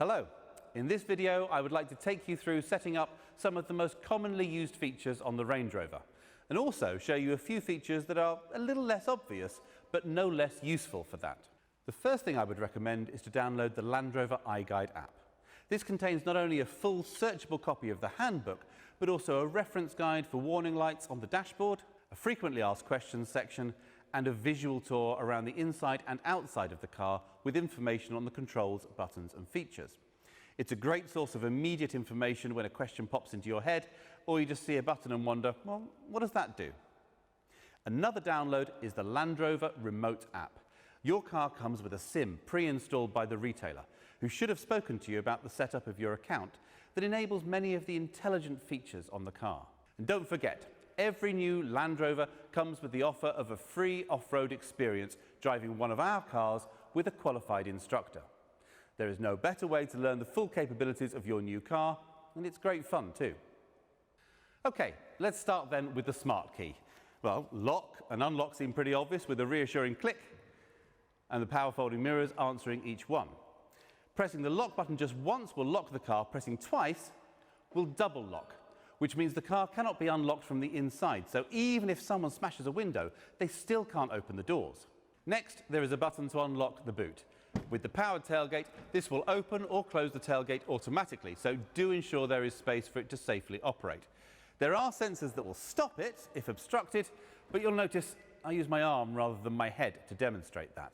Hello. In this video, I would like to take you through setting up some of the most commonly used features on the Range Rover, and also show you a few features that are a little less obvious, but no less useful for that. The first thing I would recommend is to download the Land Rover iGuide app. This contains not only a full searchable copy of the handbook, but also a reference guide for warning lights on the dashboard, a frequently asked questions section, and a visual tour around the inside and outside of the car with information on the controls, buttons and features. It's a great source of immediate information when a question pops into your head, or you just see a button and wonder, well, what does that do? Another download is the Land Rover Remote app. Your car comes with a SIM pre-installed by the retailer, who should have spoken to you about the setup of your account that enables many of the intelligent features on the car. And don't forget, every new Land Rover comes with the offer of a free off-road experience driving one of our cars with a qualified instructor. There is no better way to learn the full capabilities of your new car, and it's great fun too. Okay, let's start then with the smart key. Well, lock and unlock seem pretty obvious with a reassuring click and the power folding mirrors answering each one. Pressing the lock button just once will lock the car, pressing twice will double lock, which means the car cannot be unlocked from the inside, so even if someone smashes a window, they still can't open the doors. Next, there is a button to unlock the boot. With the powered tailgate, this will open or close the tailgate automatically, so do ensure there is space for it to safely operate. There are sensors that will stop it if obstructed, but you'll notice I use my arm rather than my head to demonstrate that.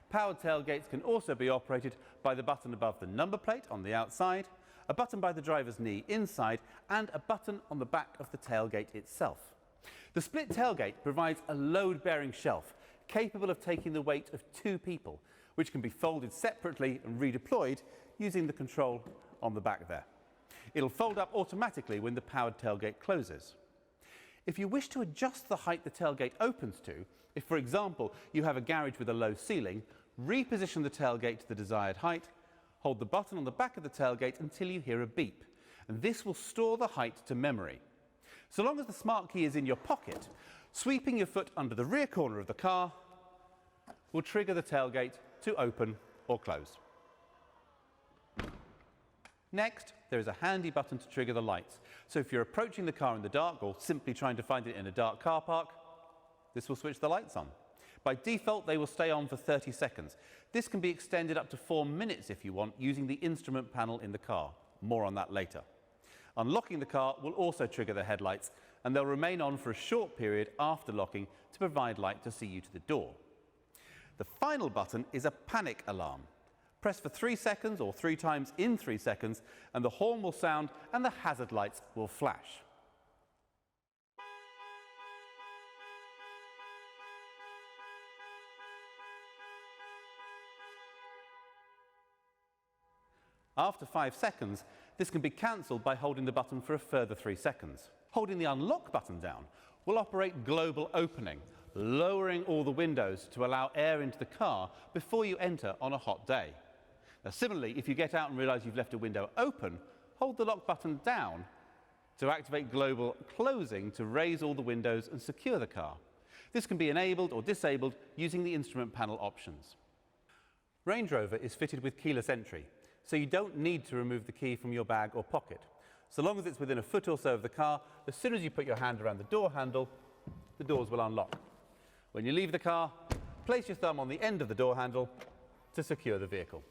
Powered tailgates can also be operated by the button above the number plate on the outside, a button by the driver's knee inside, and a button on the back of the tailgate itself. The split tailgate provides a load-bearing shelf capable of taking the weight of 2 people, which can be folded separately and redeployed using the control on the back there. It'll fold up automatically when the powered tailgate closes. If you wish to adjust the height the tailgate opens to, if for example you have a garage with a low ceiling, reposition the tailgate to the desired height, hold the button on the back of the tailgate until you hear a beep, and this will store the height to memory. So long as the smart key is in your pocket, sweeping your foot under the rear corner of the car will trigger the tailgate to open or close. Next, there is a handy button to trigger the lights. So if you're approaching the car in the dark or simply trying to find it in a dark car park, this will switch the lights on. By default, they will stay on for 30 seconds. This can be extended up to 4 minutes if you want, using the instrument panel in the car. More on that later. Unlocking the car will also trigger the headlights, and they'll remain on for a short period after locking to provide light to see you to the door. The final button is a panic alarm. Press for 3 seconds or 3 times in 3 seconds, and the horn will sound and the hazard lights will flash. After 5 seconds, this can be cancelled by holding the button for a further 3 seconds. Holding the unlock button down will operate global opening, lowering all the windows to allow air into the car before you enter on a hot day. Now, similarly, if you get out and realise you've left a window open, hold the lock button down to activate global closing to raise all the windows and secure the car. This can be enabled or disabled using the instrument panel options. Range Rover is fitted with keyless entry, so you don't need to remove the key from your bag or pocket. So long as it's within a foot or so of the car, as soon as you put your hand around the door handle, the doors will unlock. When you leave the car, place your thumb on the end of the door handle to secure the vehicle.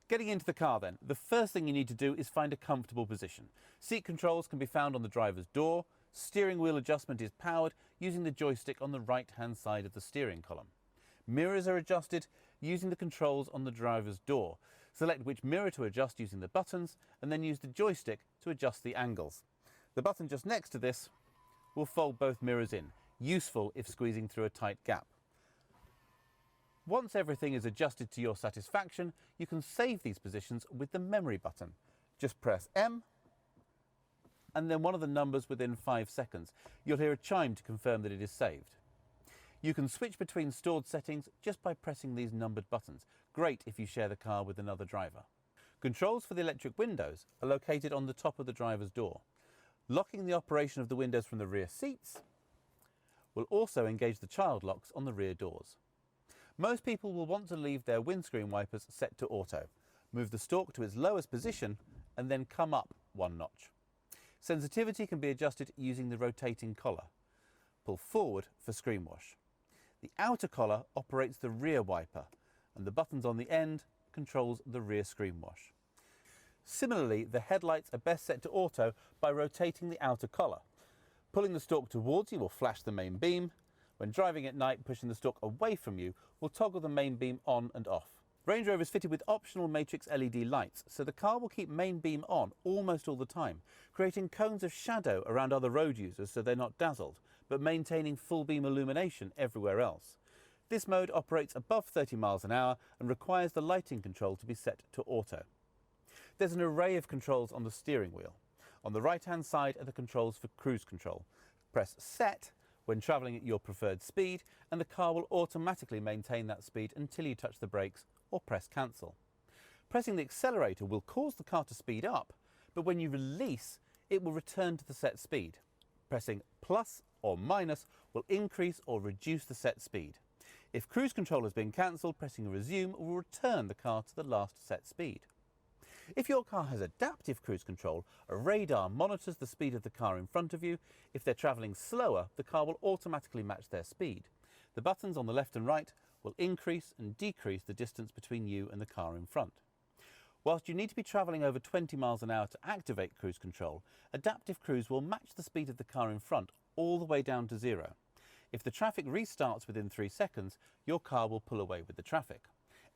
Getting into the car then, the first thing you need to do is find a comfortable position. Seat controls can be found on the driver's door. Steering wheel adjustment is powered using the joystick on the right-hand side of the steering column. Mirrors are adjusted using the controls on the driver's door. Select which mirror to adjust using the buttons, and then use the joystick to adjust the angles. The button just next to this will fold both mirrors in, useful if squeezing through a tight gap. Once everything is adjusted to your satisfaction, you can save these positions with the memory button. Just press M, and then one of the numbers within 5 seconds. You'll hear a chime to confirm that it is saved. You can switch between stored settings just by pressing these numbered buttons. Great if you share the car with another driver. Controls for the electric windows are located on the top of the driver's door. Locking the operation of the windows from the rear seats will also engage the child locks on the rear doors. Most people will want to leave their windscreen wipers set to auto, Move the stalk to its lowest position and then come up one notch. Sensitivity can be adjusted using the rotating collar. Pull forward for screen wash. The outer collar operates the rear wiper, and the buttons on the end controls the rear screen wash. Similarly, the headlights are best set to auto by rotating the outer collar. Pulling the stalk towards you will flash the main beam. When driving at night, pushing the stalk away from you will toggle the main beam on and off. Range Rover is fitted with optional matrix LED lights, so the car will keep main beam on almost all the time, creating cones of shadow around other road users so they're not dazzled, but maintaining full beam illumination everywhere else. This mode operates above 30 miles an hour and requires the lighting control to be set to auto. There's an array of controls on the steering wheel. On the right-hand side are the controls for cruise control. Press Set when travelling at your preferred speed, and the car will automatically maintain that speed until you touch the brakes or press Cancel. Pressing the accelerator will cause the car to speed up, but when you release, it will return to the set speed. Pressing plus or minus will increase or reduce the set speed. If cruise control has been cancelled, pressing Resume will return the car to the last set speed. If your car has adaptive cruise control, a radar monitors the speed of the car in front of you. If they're travelling slower, the car will automatically match their speed. The buttons on the left and right will increase and decrease the distance between you and the car in front. Whilst you need to be travelling over 20 miles an hour to activate cruise control, adaptive cruise will match the speed of the car in front all the way down to 0. If the traffic restarts within 3 seconds, your car will pull away with the traffic.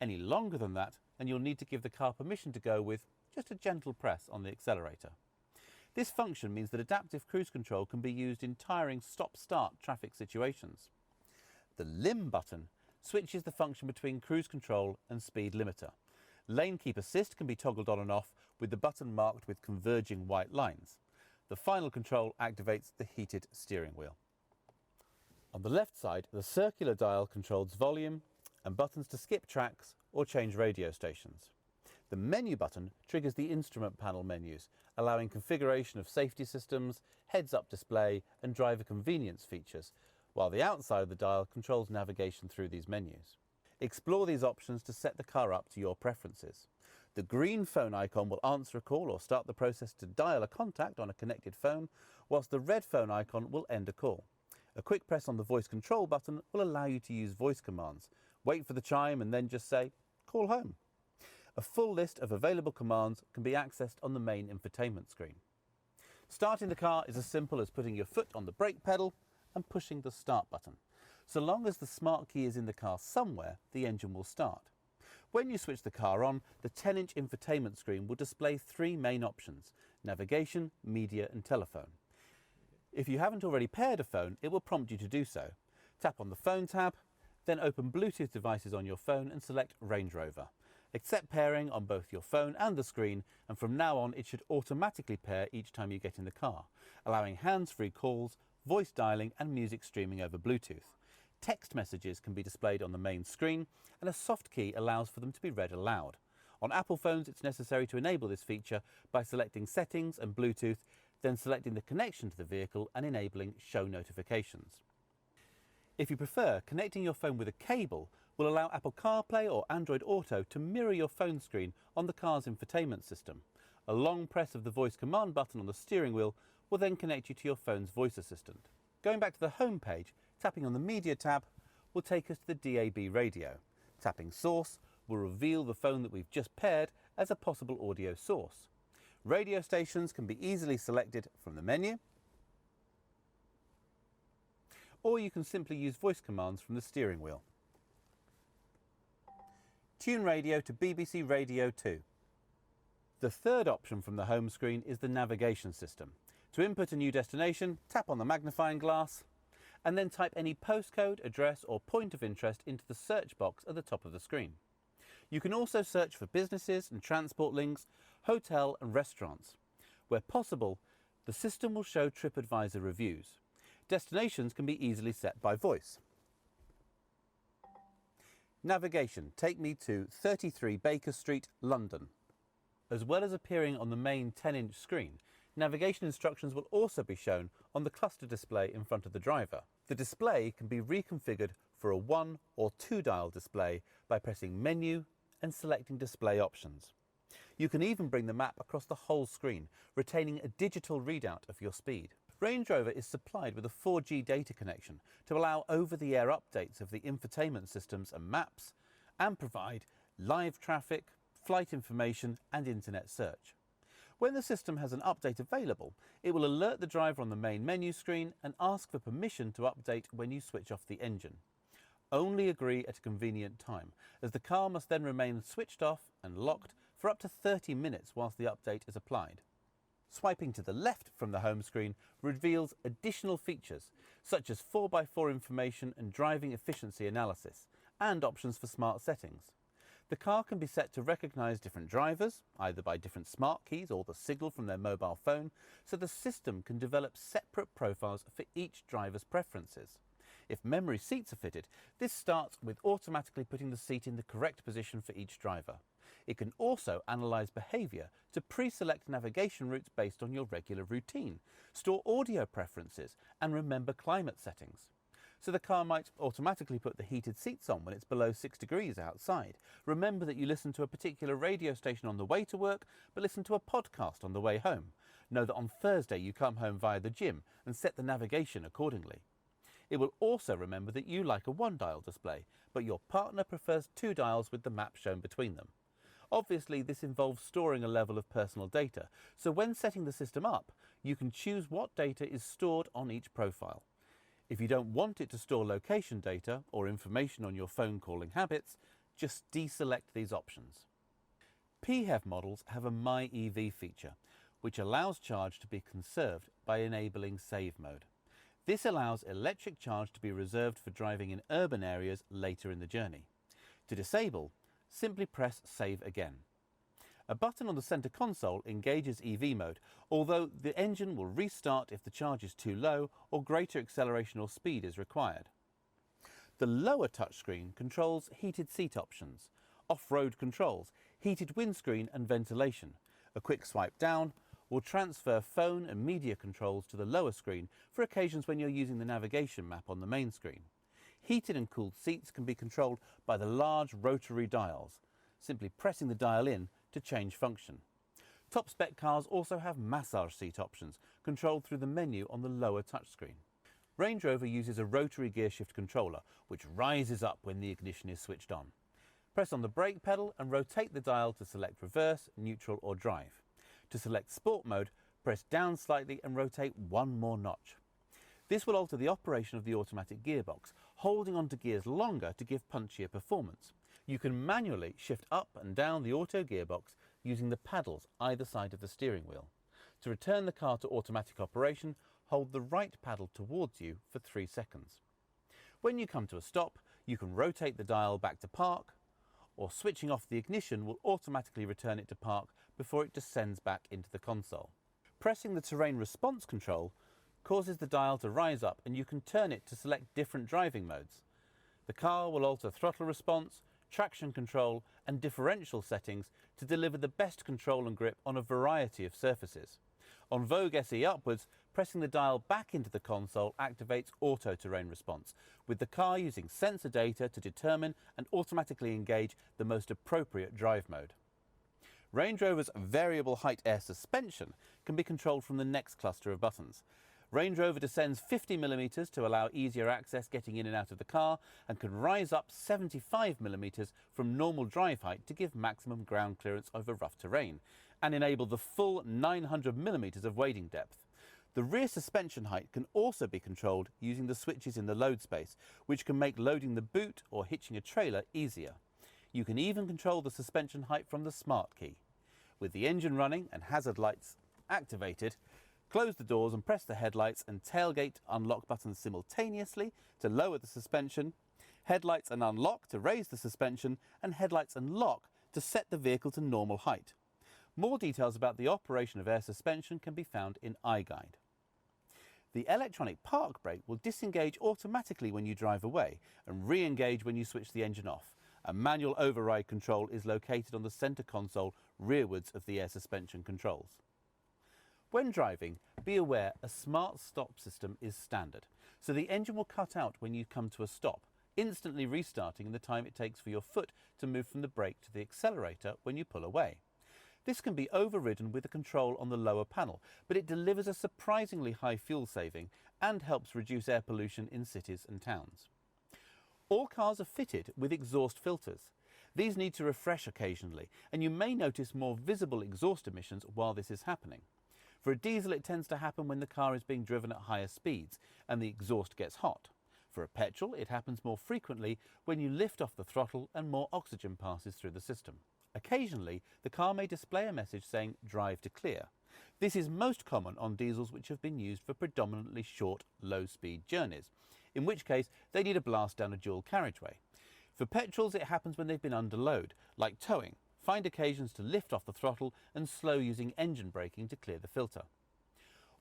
Any longer than that, and you'll need to give the car permission to go with just a gentle press on the accelerator. This function means that adaptive cruise control can be used in tiring stop-start traffic situations. The Limb button switches the function between cruise control and speed limiter. Lane Keep Assist can be toggled on and off with the button marked with converging white lines. The final control activates the heated steering wheel. On the left side, the circular dial controls volume and buttons to skip tracks or change radio stations. The menu button triggers the instrument panel menus, allowing configuration of safety systems, heads-up display and driver convenience features, while the outside of the dial controls navigation through these menus. Explore these options to set the car up to your preferences. The green phone icon will answer a call or start the process to dial a contact on a connected phone, whilst the red phone icon will end a call. A quick press on the voice control button will allow you to use voice commands. Wait for the chime and then just say, "Call home." A full list of available commands can be accessed on the main infotainment screen. Starting the car is as simple as putting your foot on the brake pedal and pushing the start button. So long as the smart key is in the car somewhere, the engine will start. When you switch the car on, the 10-inch infotainment screen will display 3 main options: navigation, media and telephone. If you haven't already paired a phone, it will prompt you to do so. Tap on the Phone tab, then open Bluetooth devices on your phone and select Range Rover. Accept pairing on both your phone and the screen, and from now on it should automatically pair each time you get in the car, allowing hands-free calls, voice dialing and music streaming over Bluetooth. Text messages can be displayed on the main screen, and a soft key allows for them to be read aloud. On Apple phones, it's necessary to enable this feature by selecting Settings and Bluetooth, then selecting the connection to the vehicle and enabling Show Notifications. If you prefer, connecting your phone with a cable will allow Apple CarPlay or Android Auto to mirror your phone screen on the car's infotainment system. A long press of the voice command button on the steering wheel will then connect you to your phone's voice assistant. Going back to the home page, tapping on the Media tab will take us to the DAB radio. Tapping Source will reveal the phone that we've just paired as a possible audio source. Radio stations can be easily selected from the menu, or you can simply use voice commands from the steering wheel. Tune radio to BBC Radio 2. The third option from the home screen is the navigation system. To input a new destination, tap on the magnifying glass and then type any postcode, address or point of interest into the search box at the top of the screen. You can also search for businesses and transport links, hotel and restaurants. Where possible, the system will show TripAdvisor reviews. Destinations can be easily set by voice. Navigation, take me to 33 Baker Street, London. As well as appearing on the main 10-inch screen, navigation instructions will also be shown on the cluster display in front of the driver. The display can be reconfigured for a 1 or 2 dial display by pressing Menu and selecting Display Options. You can even bring the map across the whole screen, retaining a digital readout of your speed. Range Rover is supplied with a 4G data connection to allow over-the-air updates of the infotainment systems and maps, and provide live traffic, flight information and internet search. When the system has an update available, it will alert the driver on the main menu screen and ask for permission to update when you switch off the engine. Only agree at a convenient time, as the car must then remain switched off and locked for up to 30 minutes whilst the update is applied. Swiping to the left from the home screen reveals additional features such as 4x4 information and driving efficiency analysis, and options for smart settings. The car can be set to recognise different drivers, either by different smart keys or the signal from their mobile phone, so the system can develop separate profiles for each driver's preferences. If memory seats are fitted, this starts with automatically putting the seat in the correct position for each driver. It can also analyse behaviour to pre-select navigation routes based on your regular routine, store audio preferences and remember climate settings. So the car might automatically put the heated seats on when it's below 6 degrees outside. Remember that you listen to a particular radio station on the way to work, but listen to a podcast on the way home. Know that on Thursday you come home via the gym and set the navigation accordingly. It will also remember that you like a one-dial display, but your partner prefers 2 dials with the map shown between them. Obviously, this involves storing a level of personal data, so when setting the system up, you can choose what data is stored on each profile. If you don't want it to store location data or information on your phone calling habits, just deselect these options. PHEV models have a MyEV feature, which allows charge to be conserved by enabling save mode. This allows electric charge to be reserved for driving in urban areas later in the journey. To disable, simply press Save Again. A button on the centre console engages EV mode, although the engine will restart if the charge is too low or greater acceleration or speed is required. The lower touchscreen controls heated seat options, off-road controls, heated windscreen and ventilation. A quick swipe down will transfer phone and media controls to the lower screen for occasions when you're using the navigation map on the main screen. Heated and cooled seats can be controlled by the large rotary dials, simply pressing the dial in to change function. Top spec cars also have massage seat options, controlled through the menu on the lower touchscreen. Range Rover uses a rotary gear shift controller, which rises up when the ignition is switched on. Press on the brake pedal and rotate the dial to select reverse, neutral or drive. To select sport mode, press down slightly and rotate one more notch. This will alter the operation of the automatic gearbox, holding onto gears longer to give punchier performance. You can manually shift up and down the auto gearbox using the paddles either side of the steering wheel. To return the car to automatic operation, hold the right paddle towards you for 3 seconds. When you come to a stop, you can rotate the dial back to park, or switching off the ignition will automatically return it to park before it descends back into the console. Pressing the terrain response control causes the dial to rise up and you can turn it to select different driving modes. The car will alter throttle response, traction control and differential settings to deliver the best control and grip on a variety of surfaces. On Vogue SE upwards, pressing the dial back into the console activates auto terrain response, with the car using sensor data to determine and automatically engage the most appropriate drive mode. Range Rover's variable height air suspension can be controlled from the next cluster of buttons. Range Rover descends 50mm to allow easier access getting in and out of the car, and can rise up 75mm from normal drive height to give maximum ground clearance over rough terrain, and enable the full 900mm of wading depth. The rear suspension height can also be controlled using the switches in the load space, which can make loading the boot or hitching a trailer easier. You can even control the suspension height from the smart key. With the engine running and hazard lights activated, close the doors and press the headlights and tailgate unlock buttons simultaneously to lower the suspension, headlights and unlock to raise the suspension, and headlights and lock to set the vehicle to normal height. More details about the operation of air suspension can be found in iGuide. The electronic park brake will disengage automatically when you drive away and re-engage when you switch the engine off. A manual override control is located on the centre console rearwards of the air suspension controls. When driving, be aware a smart stop system is standard, so the engine will cut out when you come to a stop, instantly restarting in the time it takes for your foot to move from the brake to the accelerator when you pull away. This can be overridden with a control on the lower panel, but it delivers a surprisingly high fuel saving and helps reduce air pollution in cities and towns. All cars are fitted with exhaust filters. These need to refresh occasionally, and you may notice more visible exhaust emissions while this is happening. For a diesel, it tends to happen when the car is being driven at higher speeds and the exhaust gets hot. For a petrol, it happens more frequently when you lift off the throttle and more oxygen passes through the system. Occasionally, the car may display a message saying "drive to clear." This is most common on diesels which have been used for predominantly short, low-speed journeys, in which case they need a blast down a dual carriageway. For petrols, it happens when they've been under load, like towing. Find occasions to lift off the throttle and slow using engine braking to clear the filter.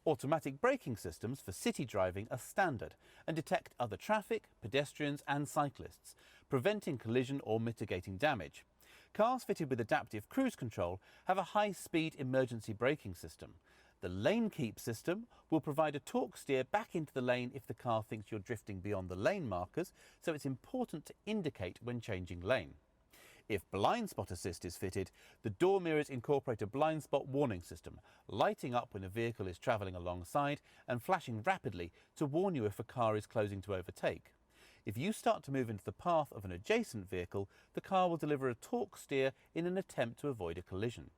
Automatic braking systems for city driving are standard and detect other traffic, pedestrians and cyclists, preventing collision or mitigating damage. Cars fitted with adaptive cruise control have a high-speed emergency braking system. The lane keep system will provide a torque steer back into the lane if the car thinks you're drifting beyond the lane markers, so it's important to indicate when changing lane. If blind spot assist is fitted, the door mirrors incorporate a blind spot warning system, lighting up when a vehicle is travelling alongside and flashing rapidly to warn you if a car is closing to overtake. If you start to move into the path of an adjacent vehicle, the car will deliver a torque steer in an attempt to avoid a collision.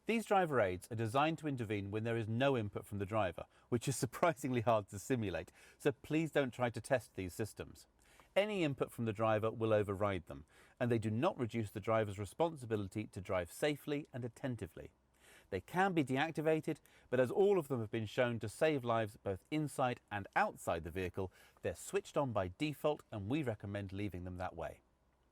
These driver aids are designed to intervene when there is no input from the driver, which is surprisingly hard to simulate, so please don't try to test these systems. Any input from the driver will override them, and they do not reduce the driver's responsibility to drive safely and attentively. They can be deactivated, but as all of them have been shown to save lives both inside and outside the vehicle, they're switched on by default and we recommend leaving them that way.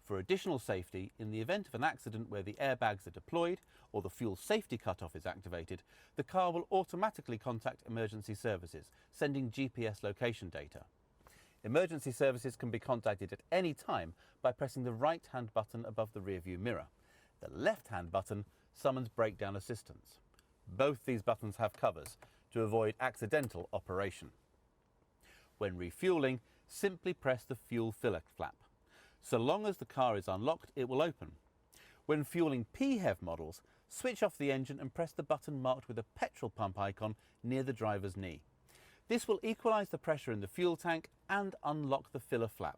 For additional safety, in the event of an accident where the airbags are deployed or the fuel safety cutoff is activated, the car will automatically contact emergency services, sending GPS location data. Emergency services can be contacted at any time by pressing the right-hand button above the rearview mirror. The left-hand button summons breakdown assistance. Both these buttons have covers to avoid accidental operation. When refueling, simply press the fuel filler flap. So long as the car is unlocked, it will open. When fueling PHEV models, switch off the engine and press the button marked with a petrol pump icon near the driver's knee. This will equalise the pressure in the fuel tank and unlock the filler flap.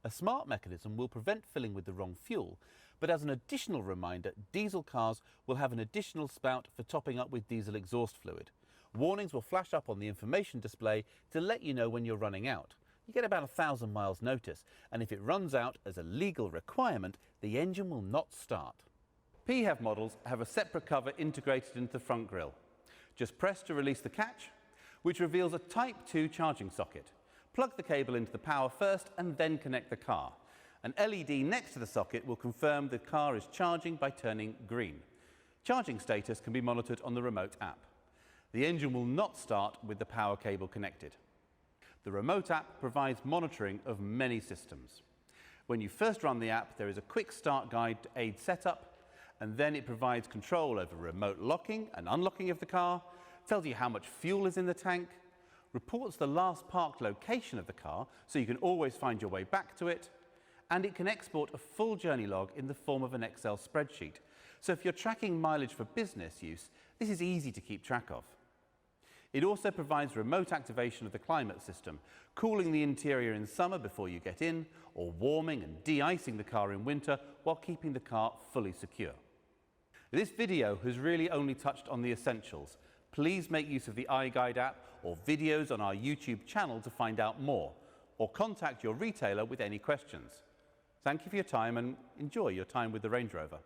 A smart mechanism will prevent filling with the wrong fuel, but as an additional reminder, diesel cars will have an additional spout for topping up with diesel exhaust fluid. Warnings will flash up on the information display to let you know when you're running out. You get about 1,000 miles notice, and if it runs out as a legal requirement, the engine will not start. PHEV models have a separate cover integrated into the front grille. Just press to release the catch, which reveals a Type 2 charging socket. Plug the cable into the power first and then connect the car. An LED next to the socket will confirm the car is charging by turning green. Charging status can be monitored on the remote app. The engine will not start with the power cable connected. The remote app provides monitoring of many systems. When you first run the app, there is a quick start guide to aid setup, and then it provides control over remote locking and unlocking of the car, tells you how much fuel is in the tank, reports the last parked location of the car so you can always find your way back to it, and it can export a full journey log in the form of an Excel spreadsheet. So if you're tracking mileage for business use, this is easy to keep track of. It also provides remote activation of the climate system, cooling the interior in summer before you get in, or warming and de-icing the car in winter while keeping the car fully secure. This video has really only touched on the essentials. Please make use of the iGuide app or videos on our YouTube channel to find out more, or contact your retailer with any questions. Thank you for your time and enjoy your time with the Range Rover.